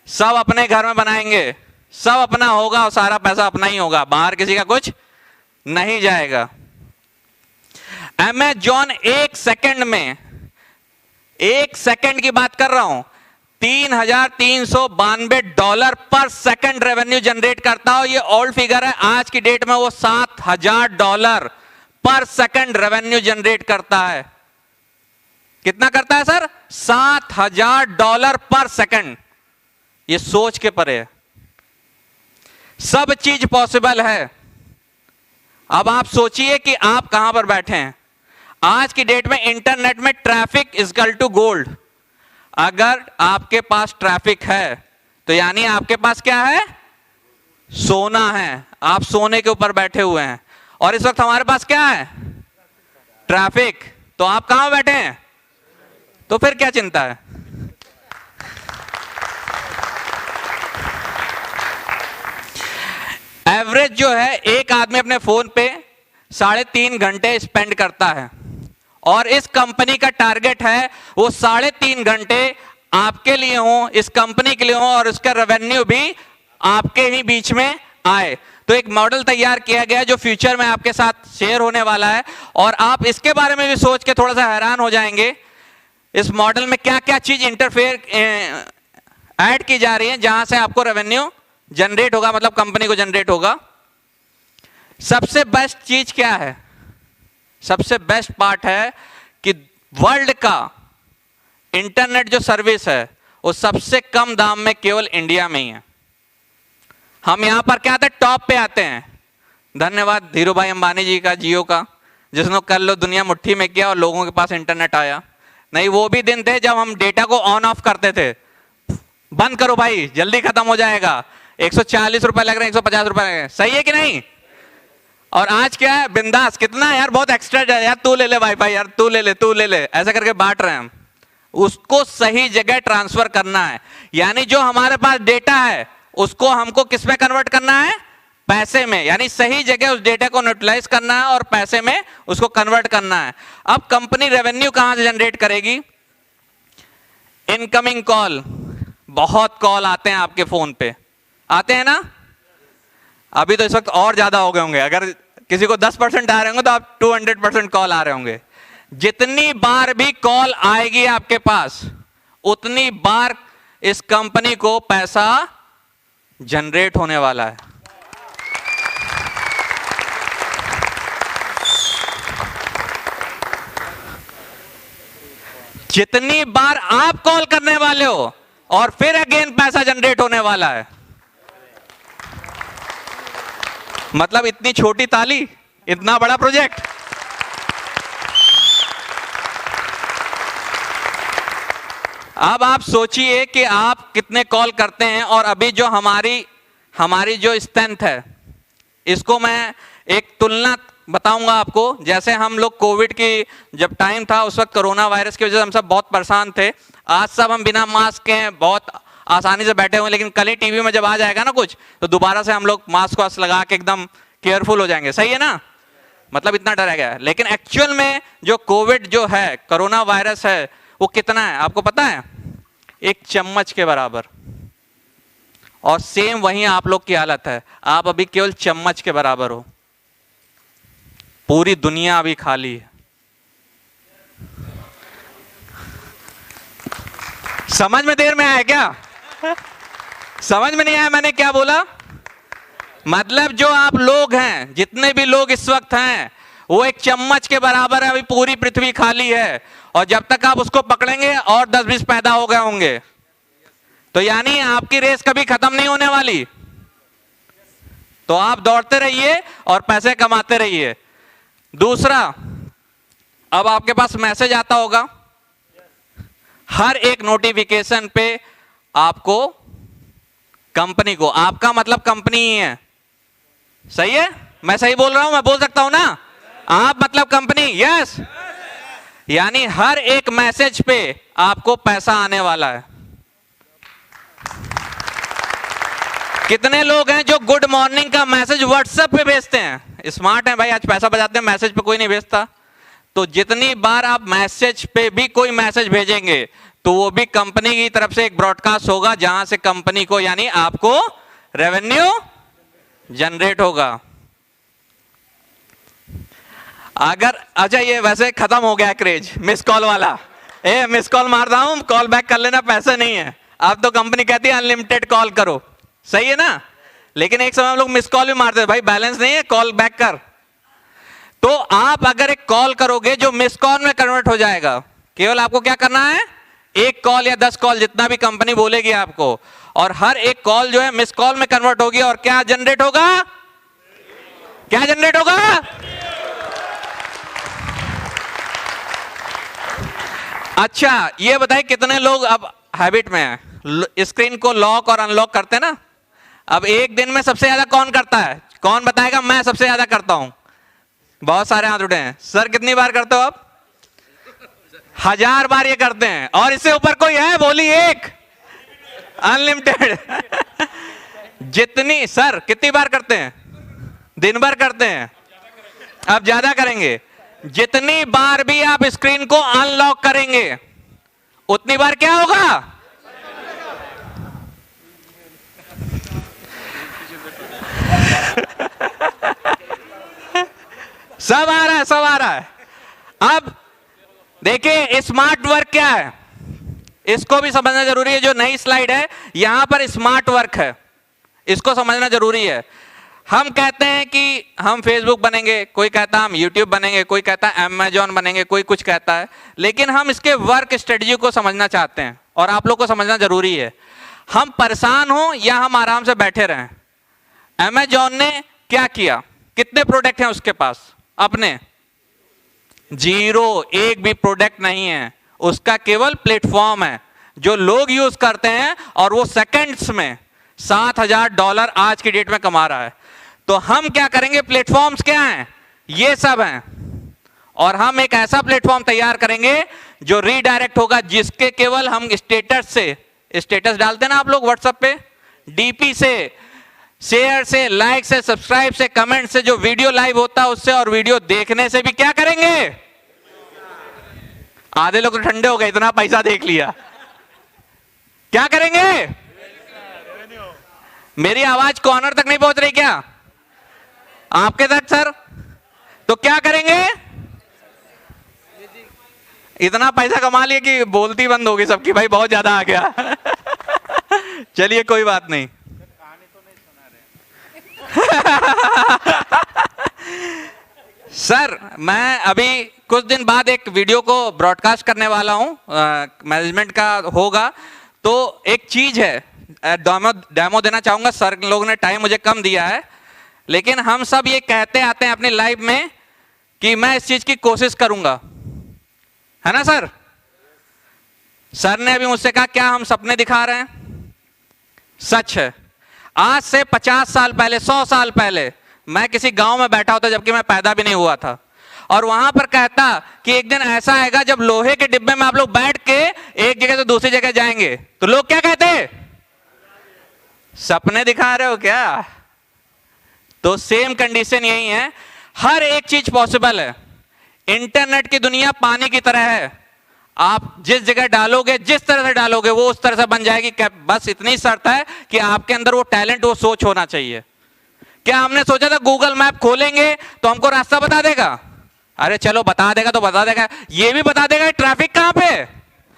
सब अपने घर में बनाएंगे, सब अपना होगा और सारा पैसा अपना ही होगा, बाहर किसी का कुछ नहीं जाएगा। अमेज़न 1 सेकंड में, 1 सेकंड की बात कर रहा हूं, $3,392 पर सेकंड रेवेन्यू जनरेट करता हो। ये ओल्ड फिगर है, आज की डेट में वो $7,000 पर सेकंड रेवेन्यू जनरेट करता है। कितना करता है सर? $7,000 पर सेकंड। ये सोच के परे है, सब चीज पॉसिबल है। अब आप सोचिए कि आप कहां पर बैठे हैं। आज की डेट में इंटरनेट में traffic is equal to gold. अगर आपके पास ट्रैफिक है तो यानी आपके पास क्या है? सोना है। आप सोने के ऊपर बैठे हुए हैं और इस वक्त हमारे पास क्या है? ट्रैफिक। तो आप कहां बैठे हैं? तो फिर क्या चिंता है? एवरेज जो है, एक आदमी अपने फोन पे 3.5 घंटे स्पेंड करता है और इस कंपनी का टारगेट है वो 3.5 घंटे आपके लिए हो, इस कंपनी के लिए हो और उसका रेवेन्यू भी आपके ही बीच में आए। तो एक मॉडल तैयार किया गया जो फ्यूचर में आपके साथ शेयर होने वाला है और आप इसके बारे में भी सोच के थोड़ा सा हैरान हो जाएंगे। इस मॉडल में क्या क्या चीज इंटरफेयर ऐड की जा रही है जहां से आपको रेवेन्यू जनरेट होगा, मतलब कंपनी को जनरेट होगा। सबसे बेस्ट चीज क्या है? सबसे बेस्ट पार्ट है कि वर्ल्ड का इंटरनेट जो सर्विस है वो सबसे कम दाम में केवल इंडिया में ही है। हम यहां पर क्या आते हैं? टॉप पे आते हैं। धन्यवाद धीरू भाई अंबानी जी का, जियो का, जिसने कल लो दुनिया मुट्ठी में किया और लोगों के पास इंटरनेट आया। नहीं, वो भी दिन थे जब हम डेटा को ऑन ऑफ करते थे। बंद करो भाई, जल्दी खत्म हो जाएगा, 140 रुपए लग रहे हैं, 150 रुपए लग रहे हैं, सही है कि नहीं? और आज क्या है? बिंदास। कितना यार? बहुत एक्स्ट्रा यार, तू ले ले वाईफाई, यार तू ले ले, तू ले ले, ऐसा करके बांट रहे हैं हम। उसको सही जगह ट्रांसफर करना है, यानी जो हमारे पास डेटा है उसको हमको किस में कन्वर्ट करना है? पैसे में। यानी सही जगह उस डेटा को यूटिलाइज करना है और पैसे में उसको कन्वर्ट करना है। अब कंपनी रेवेन्यू कहां से जनरेट करेगी? Incoming call. बहुत कॉल आते हैं आपके फोन पे, आते हैं ना? अभी तो इस वक्त और ज्यादा हो गए होंगे। अगर किसी को 10% आ रहे होंगे तो आप 200% कॉल आ रहे होंगे। जितनी बार भी कॉल आएगी आपके पास, उतनी बार इस कंपनी को पैसा जनरेट होने वाला है। जितनी बार आप कॉल करने वाले हो और फिर अगेन पैसा जनरेट होने वाला है। मतलब इतनी छोटी ताली, इतना बड़ा प्रोजेक्ट। अब आप सोचिए कि आप कितने कॉल करते हैं, और अभी जो हमारी जो स्ट्रेंथ है, इसको मैं एक तुलना बताऊंगा आपको। जैसे हम लोग कोविड की जब टाइम था, उस वक्त कोरोना वायरस की वजह से हम सब बहुत परेशान थे। आज सब हम बिना मास्क के बहुत आसानी से बैठे हुए, लेकिन कल ही टीवी में जब आ जाएगा ना कुछ, तो दोबारा से हम लोग मास्क वास्क लगा के एकदम केयरफुल हो जाएंगे। सही है ना? मतलब इतना डर गया। लेकिन एक्चुअल में जो कोविड जो है, कोरोना वायरस है, वो कितना है आपको पता है? एक चम्मच के बराबर। और सेम वही आप लोग की हालत है। आप अभी केवल चम्मच के बराबर हो, पूरी दुनिया अभी खाली है। समझ में देर में आया क्या? समझ में नहीं आया मैंने क्या बोला? मतलब जो आप लोग हैं, जितने भी लोग इस वक्त हैं, वो एक चम्मच के बराबर है। अभी पूरी पृथ्वी खाली है, और जब तक आप उसको पकड़ेंगे और 10-20 पैदा हो गए होंगे। तो यानी आपकी रेस कभी खत्म नहीं होने वाली। तो आप दौड़ते रहिए और पैसे कमाते रहिए। दूसरा, अब आपके पास मैसेज आता होगा हर एक नोटिफिकेशन पे आपको, कंपनी को, आपका मतलब कंपनी ही है। सही है? मैं सही बोल रहा हूं? मैं बोल सकता हूं ना? आप मतलब कंपनी। यस। यानी हर एक मैसेज पे आपको पैसा आने वाला है। कितने लोग हैं जो गुड मॉर्निंग का मैसेज व्हाट्सएप पे भेजते हैं? स्मार्ट हैं भाई, आज पैसा बचाते हैं, मैसेज पे कोई नहीं भेजता। तो जितनी बार आप मैसेज पे भी कोई मैसेज भेजेंगे, तो वो भी कंपनी की तरफ से एक ब्रॉडकास्ट होगा, जहां से कंपनी को यानी आपको रेवेन्यू जनरेट होगा। अगर अच्छा, ये वैसे खत्म हो गया क्रेज मिस कॉल वाला। मिस कॉल मार रहा हूं, कॉल बैक कर लेना, पैसे नहीं है। अब तो कंपनी कहती है अनलिमिटेड कॉल करो। सही है ना? लेकिन एक समय हम लोग मिस कॉल भी मारते थे, भाई बैलेंस नहीं है, कॉल बैक कर। तो आप अगर एक कॉल करोगे जो मिस कॉल में कन्वर्ट हो जाएगा, केवल आपको क्या करना है? एक कॉल या 10 कॉल, जितना भी कंपनी बोलेगी आपको, और हर एक कॉल जो है मिस कॉल में कन्वर्ट होगी, और क्या जनरेट होगा? क्या जनरेट होगा? अच्छा, ये बताइए कितने लोग अब हैबिट में है, स्क्रीन को लॉक और अनलॉक करते हैं ना? अब एक दिन में सबसे ज्यादा कौन करता है? कौन बताएगा? मैं सबसे ज्यादा करता हूं। बहुत सारे हाथ उठे हैं। सर कितनी बार करते हो आप? 1000 बार ये करते हैं। और इससे ऊपर कोई है? बोली एक। अनलिमिटेड। जितनी सर कितनी बार करते हैं? दिन भर करते हैं। अब ज्यादा करेंगे। जितनी बार भी आप स्क्रीन को अनलॉक करेंगे, उतनी बार क्या होगा? सब आ रहा है, सब आ रहा है। अब देखिए स्मार्ट वर्क क्या है, इसको भी समझना जरूरी है। जो नई स्लाइड है यहां पर स्मार्ट वर्क है, इसको समझना जरूरी है। हम कहते हैं कि हम फेसबुक बनेंगे, कोई कहता है हम यूट्यूब बनेंगे, कोई कहता है अमेजॉन बनेंगे, कोई कुछ कहता है। लेकिन हम इसके वर्क स्ट्रेटजी को समझना चाहते हैं, और आप लोग को समझना जरूरी है। हम परेशान हो या हम आराम से बैठे रहें, अमेजॉन ने क्या किया? कितने प्रोडक्ट हैं उसके पास? अपने 0, एक भी प्रोडक्ट नहीं है। उसका केवल प्लेटफॉर्म है जो लोग यूज करते हैं, और वो सेकंड्स में $7000 आज की डेट में कमा रहा है। तो हम क्या करेंगे? प्लेटफॉर्म्स क्या हैं? ये सब हैं। और हम एक ऐसा प्लेटफॉर्म तैयार करेंगे जो रीडायरेक्ट होगा, जिसके केवल हम स्टेटस से, स्टेटस डालते हैं ना आप लोग व्हाट्सएप पे, डीपी से, शेयर से, लाइक से, सब्सक्राइब से, कमेंट से, जो वीडियो लाइव होता है उससे, और वीडियो देखने से भी क्या करेंगे? आधे लोग तो ठंडे हो गए, इतना पैसा देख लिया। क्या करेंगे? मेरी आवाज कॉर्नर तक नहीं पहुंच रही क्या? आपके तक सर? तो क्या करेंगे? इतना पैसा कमा लिया कि बोलती बंद होगी सबकी, भाई बहुत ज्यादा आ गया। चलिए कोई बात नहीं। सर मैं अभी कुछ दिन बाद एक वीडियो को ब्रॉडकास्ट करने वाला हूं, मैनेजमेंट का होगा। तो एक चीज है, डेमो देना चाहूंगा। सर लोगों ने टाइम मुझे कम दिया है, लेकिन हम सब ये कहते आते हैं अपनी लाइफ में कि मैं इस चीज की कोशिश करूंगा, है ना सर? सर ने अभी मुझसे कहा क्या हम सपने दिखा रहे हैं? सच है। आज से 50 साल पहले, 100 साल पहले मैं किसी गांव में बैठा होता जबकि मैं पैदा भी नहीं हुआ था, और वहां पर कहता कि एक दिन ऐसा आएगा जब लोहे के डिब्बे में आप लोग बैठ के एक जगह से दूसरी जगह जाएंगे, तो लोग क्या कहते? सपने दिखा रहे हो क्या? तो सेम कंडीशन यही है, हर एक चीज पॉसिबल है। इंटरनेट की दुनिया पानी की तरह है, आप जिस जगह डालोगे, जिस तरह से डालोगे वो उस तरह से बन जाएगी। बस इतनी शर्त है कि आपके अंदर वो टैलेंट, वो सोच होना चाहिए। क्या हमने सोचा था गूगल मैप खोलेंगे तो हमको रास्ता बता देगा? अरे चलो बता देगा तो बता देगा, ये भी बता देगा ट्रैफिक कहां पे।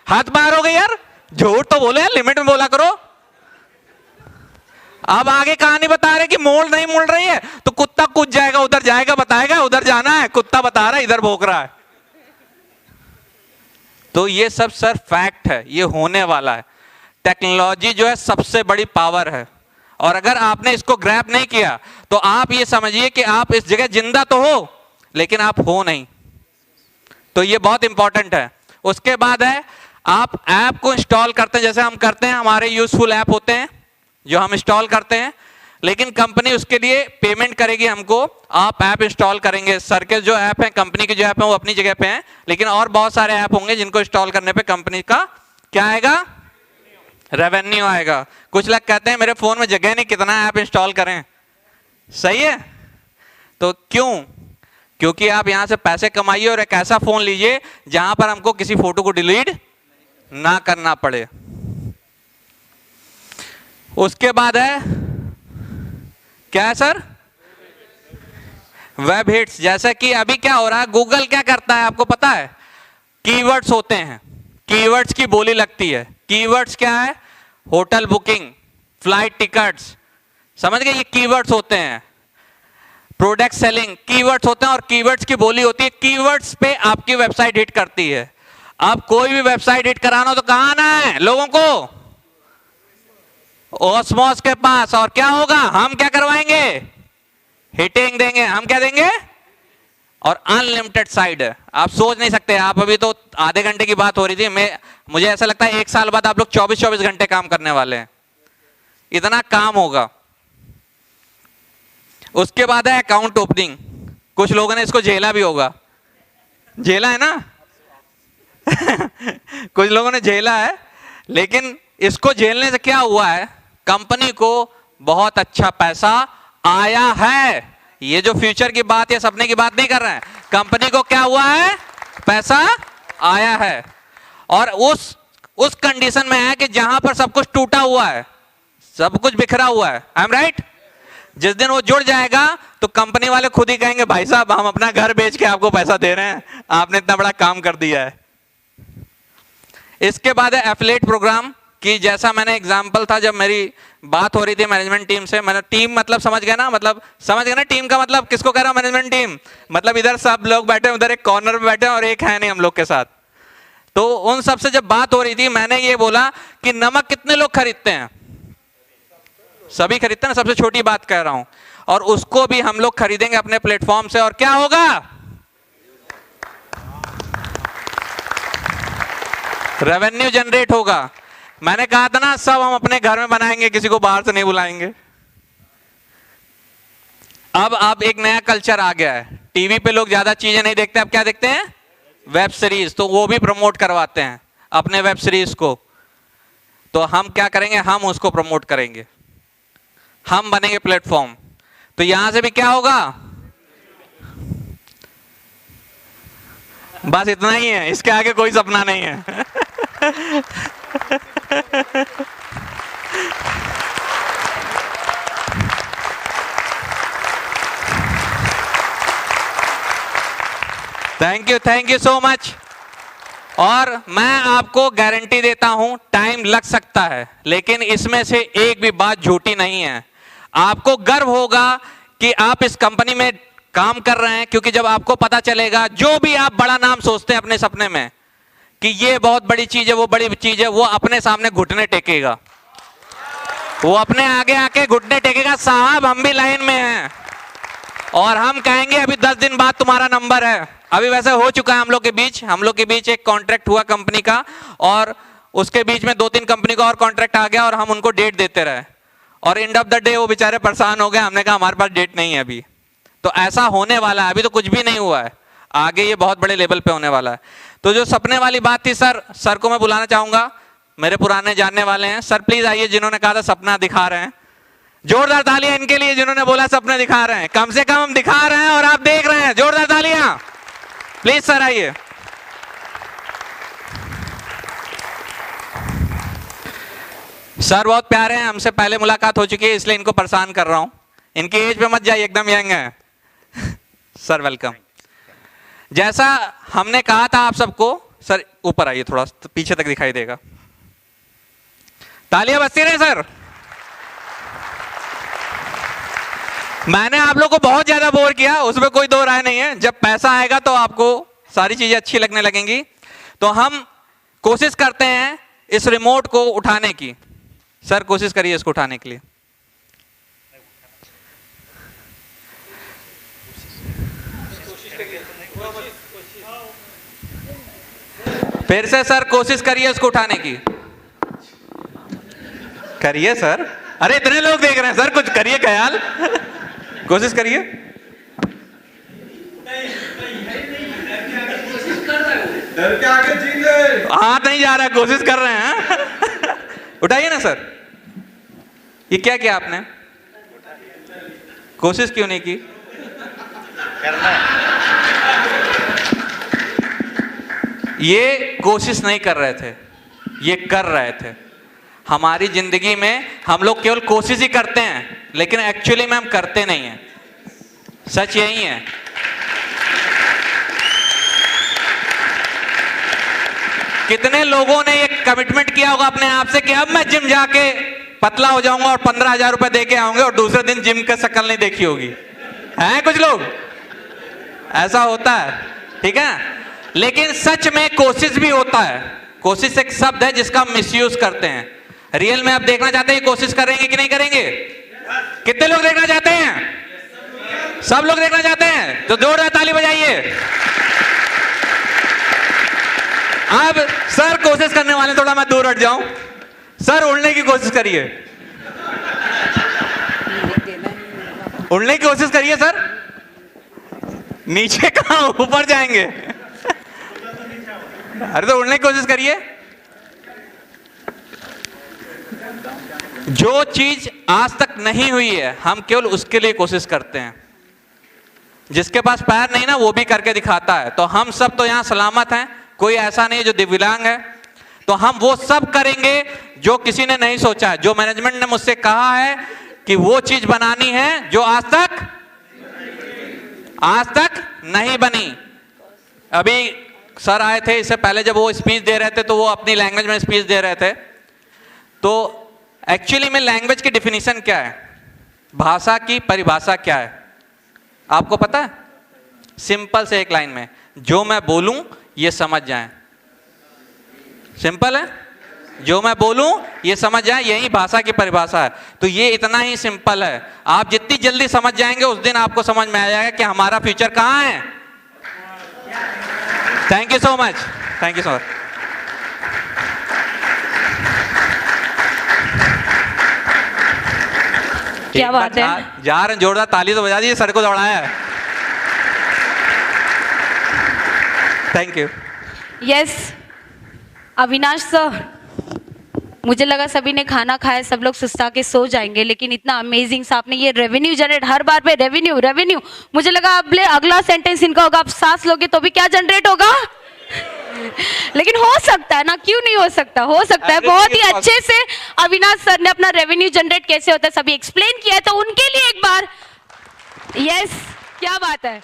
हाथ बाहर हो गए यार, झूठ तो बोले, लिमिट में बोला करो। अब आगे कहानी बता रहे कि मोड़ नहीं मुड़ रही है तो कुत्ता कूद जाएगा, उधर जाएगा, बताएगा उधर जाना है, कुत्ता बता रहा है इधर भौंक रहा है। तो ये सब सर फैक्ट है, ये होने वाला है। टेक्नोलॉजी जो है सबसे बड़ी पावर है, और अगर आपने इसको ग्रैब नहीं किया तो आप ये समझिए कि आप इस जगह जिंदा तो हो लेकिन आप हो नहीं। तो ये बहुत इंपॉर्टेंट है। उसके बाद है आप ऐप को इंस्टॉल करते हैं, जैसे हम करते हैं, हमारे यूजफुल ऐप होते हैं जो हम इंस्टॉल करते हैं, लेकिन कंपनी उसके लिए पेमेंट करेगी हमको। आप ऐप इंस्टॉल करेंगे, सर के जो ऐप है, कंपनी के जो ऐप है वो अपनी जगह पे हैं, लेकिन और बहुत सारे ऐप होंगे जिनको इंस्टॉल करने पे कंपनी का क्या आएगा? रेवेन्यू आएगा। कुछ लोग कहते हैं मेरे फोन में जगह नहीं, कितना ऐप इंस्टॉल करें। सही है। तो क्यों? क्योंकि आप यहां से पैसे कमाइए और एक ऐसा फोन लीजिए जहां पर हमको किसी फोटो को डिलीट ना करना पड़े। उसके बाद है क्या है सर? Web hits. जैसा कि अभी क्या हो रहा है, गूगल क्या करता है आपको पता है? कीवर्ड्स होते हैं, कीवर्ड्स की बोली लगती है। कीवर्ड्स क्या है? होटल बुकिंग, फ्लाइट टिकट्स, समझ गए? ये कीवर्ड्स होते हैं। प्रोडक्ट सेलिंग, कीवर्ड्स होते हैं और कीवर्ड्स की बोली होती है। कीवर्ड्स पे आपकी वेबसाइट हिट करती है। अब कोई भी वेबसाइट हिट कराना हो तो कहां आना है लोगों को? ओस्मोस के पास। और क्या होगा? हम क्या करवाएंगे? हिटिंग देंगे। हम क्या देंगे? और अनलिमिटेड साइड है, आप सोच नहीं सकते। आप अभी तो आधे घंटे की बात हो रही थी, मुझे ऐसा लगता है 1 साल बाद आप लोग 24-24 घंटे काम करने वाले हैं, इतना काम होगा। उसके बाद है अकाउंट ओपनिंग। कुछ लोगों ने इसको झेला भी होगा, झेला है ना? कुछ लोगों ने झेला है, लेकिन इसको झेलने से क्या हुआ है? कंपनी को बहुत अच्छा पैसा आया है। ये जो फ्यूचर की बात या सपने की बात नहीं कर रहे हैं, कंपनी को क्या हुआ है? पैसा आया है। और उस कंडीशन में है कि जहां पर सब कुछ टूटा हुआ है, सब कुछ बिखरा हुआ है। I am right? जिस दिन वो जुड़ जाएगा तो कंपनी वाले खुद ही कहेंगे भाई साहब हम अपना घर बेच के आपको पैसा दे रहे हैं, आपने इतना बड़ा काम कर दिया है। इसके बाद है एफिलिएट प्रोग्राम कि जैसा मैंने एग्जांपल था, जब मेरी बात हो रही थी मैनेजमेंट टीम से, मैंने टीम मतलब समझ गए ना? मतलब समझ गए ना टीम का मतलब किसको कह रहा हूं? मैनेजमेंट टीम मतलब इधर सब लोग बैठे हैं, उधर एक कॉर्नर पे बैठे हैं और एक है नहीं हम लोग के साथ। तो उन सबसे जब बात हो रही थी, मैंने ये बोला कि नमक कितने लोग खरीदते हैं? सभी खरीदते हैं ना, सबसे छोटी बात कह रहा हूं। और उसको भी हम लोग खरीदेंगे अपने प्लेटफॉर्म से, और क्या होगा? रेवेन्यू जनरेट होगा। मैंने कहा था ना सब हम अपने घर में बनाएंगे, किसी को बाहर से नहीं बुलाएंगे। अब एक नया कल्चर आ गया है, टीवी पे लोग ज्यादा चीजें नहीं देखते, अब क्या देखते हैं? Web series. तो वो भी प्रमोट करवाते हैं अपने वेब सीरीज को। तो हम क्या करेंगे? हम उसको प्रमोट करेंगे, हम बनेंगे प्लेटफॉर्म। तो यहां से भी क्या होगा? बस इतना ही है, इसके आगे कोई सपना नहीं है। Thank you so much. और मैं आपको गारंटी देता हूं टाइम लग सकता है, लेकिन इसमें से एक भी बात झूठी नहीं है। आपको गर्व होगा कि आप इस कंपनी में काम कर रहे हैं, क्योंकि जब आपको पता चलेगा, जो भी आप बड़ा नाम सोचते हैं अपने सपने में कि ये बहुत बड़ी चीज है, वो बड़ी चीज है, वो अपने सामने घुटने टेकेगा, वो अपने आगे आके घुटने टेकेगा, साहब हम भी लाइन में हैं, और हम कहेंगे अभी 10 दिन बाद तुम्हारा नंबर है। अभी वैसे हो चुका है हम लोग के बीच एक कॉन्ट्रैक्ट हुआ कंपनी का, और उसके बीच में 2-3 कंपनी का और कॉन्ट्रैक्ट आ गया और हम उनको डेट देते रहे, और एंड ऑफ द डे वो बेचारे परेशान हो गए। हमने कहा हमारे पास डेट नहीं है अभी। तो ऐसा होने वाला है, अभी तो कुछ भी नहीं हुआ है, आगे ये बहुत बड़े लेवल पे होने वाला है। तो जो सपने वाली बात थी, सर को मैं बुलाना चाहूंगा, मेरे पुराने जानने वाले हैं। सर प्लीज आइए, जिन्होंने कहा था सपना दिखा रहे हैं। जोरदार तालियां इनके लिए जिन्होंने बोला सपने दिखा रहे हैं। कम से कम हम दिखा रहे हैं और आप देख रहे हैं। जोरदार तालियां प्लीज। सर आइए। सर बहुत प्यारे हैं, हमसे पहले मुलाकात हो चुकी है, इसलिए इनको परेशान कर रहा हूं। इनकी एज पे मत जाइए, एकदम यंग है। Sir welcome. जैसा हमने कहा था आप सबको, सर ऊपर आइए, थोड़ा पीछे तक दिखाई देगा। तालियां बजती रहे सर। मैंने आप लोग को बहुत ज्यादा बोर किया, उसमें कोई दो राय नहीं है। जब पैसा आएगा तो आपको सारी चीजें अच्छी लगने लगेंगी। तो हम कोशिश करते हैं इस रिमोट को उठाने की। सर कोशिश करिए इसको उठाने के लिए। फिर से सर कोशिश करिए इसको उठाने की। करिए सर। अरे इतने लोग देख रहे हैं सर, कुछ करिए ख्याल। कोशिश करिए। डर के आगे जीत गए। हाथ नहीं जा रहा है, कोशिश कर रहे हैं। उठाइए ना सर। ये क्या किया आपने? कोशिश क्यों नहीं की? ये कोशिश नहीं कर रहे थे, ये कर रहे थे। हमारी जिंदगी में हम लोग केवल कोशिश ही करते हैं, लेकिन एक्चुअली में हम करते नहीं हैं। सच यही है। कितने लोगों ने ये कमिटमेंट किया होगा अपने आप से कि अब मैं जिम जाके पतला हो जाऊंगा और 15,000 रुपए दे के आऊंगे, और दूसरे दिन जिम का शक्ल नहीं देखी होगी। हैं कुछ लोग? ऐसा होता है, ठीक है। लेकिन सच में कोशिश भी होता है। कोशिश एक शब्द है जिसका हम मिसयूज करते हैं। रियल में आप देखना चाहते हैं कोशिश करेंगे कि नहीं करेंगे? कितने लोग देखना चाहते हैं? सब लोग देखना चाहते हैं, तो जोरदार ताली बजाइए। अब सर कोशिश करने वाले, थोड़ा मैं दूर हट जाऊं। सर उड़ने की कोशिश करिए, उड़ने की कोशिश करिए सर। नीचे कहां, ऊपर जाएंगे? अरे तो उड़ने की कोशिश करिए। जो चीज आज तक नहीं हुई है, हम केवल उसके लिए कोशिश करते हैं। जिसके पास पैर नहीं ना, वो भी करके दिखाता है। तो हम सब तो यहां सलामत हैं, कोई ऐसा नहीं जो दिव्यांग है। तो हम वो सब करेंगे जो किसी ने नहीं सोचा है, जो मैनेजमेंट ने मुझसे कहा है कि वो चीज बनानी है जो आज तक नहीं बनी। अभी सर आए थे, इससे पहले जब वो स्पीच दे रहे थे तो वो अपनी लैंग्वेज में स्पीच दे रहे थे। तो एक्चुअली में लैंग्वेज की डिफिनीशन क्या है, भाषा की परिभाषा क्या है, आपको पता है? सिंपल से एक लाइन में, जो मैं बोलूं ये समझ जाएं। सिंपल है, जो मैं बोलूं ये समझ जाएं, यही भाषा की परिभाषा है। तो ये इतना ही सिंपल है। आप जितनी जल्दी समझ जाएंगे उस दिन आपको समझ में आ जाएगा कि हमारा फ्यूचर कहां है। Thank you so much, thank you so much. क्या बात है। जा रहे हैं, जोरदार ताली तो बजा दीजिए, सर को दौड़ाया है। Thank you. Yes Avinash sir, मुझे लगा सभी ने खाना खाया, सब लोग सुस्ता के सो जाएंगे, लेकिन इतना अमेजिंग सा आपने ये रेवेन्यू जनरेट, हर बार पे रेवेन्यू रेवेन्यू। मुझे लगा अब अगला सेंटेंस इनका होगा, आप सांस लोगे तो भी क्या जनरेट होगा। लेकिन हो सकता है ना, क्यों नहीं हो सकता, हो सकता है। बहुत ही अच्छे से अविनाश सर ने अपना रेवेन्यू जनरेट कैसे होता है सभी एक्सप्लेन किया है, तो उनके लिए एक बार यस, क्या बात है।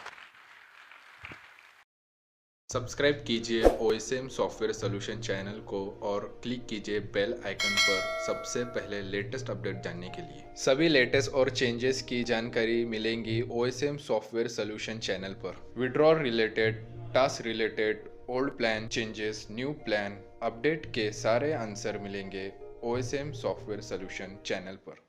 सब्सक्राइब कीजिए OSM सॉफ्टवेयर सॉल्यूशन चैनल को और क्लिक कीजिए बेल आइकन पर सबसे पहले लेटेस्ट अपडेट जानने के लिए। सभी लेटेस्ट और चेंजेस की जानकारी मिलेंगी OSM सॉफ्टवेयर सॉल्यूशन चैनल पर। Withdrawal related, task related, old plan changes, new plan update के सारे आंसर मिलेंगे OSM सॉफ्टवेयर सॉल्यूशन चैनल पर।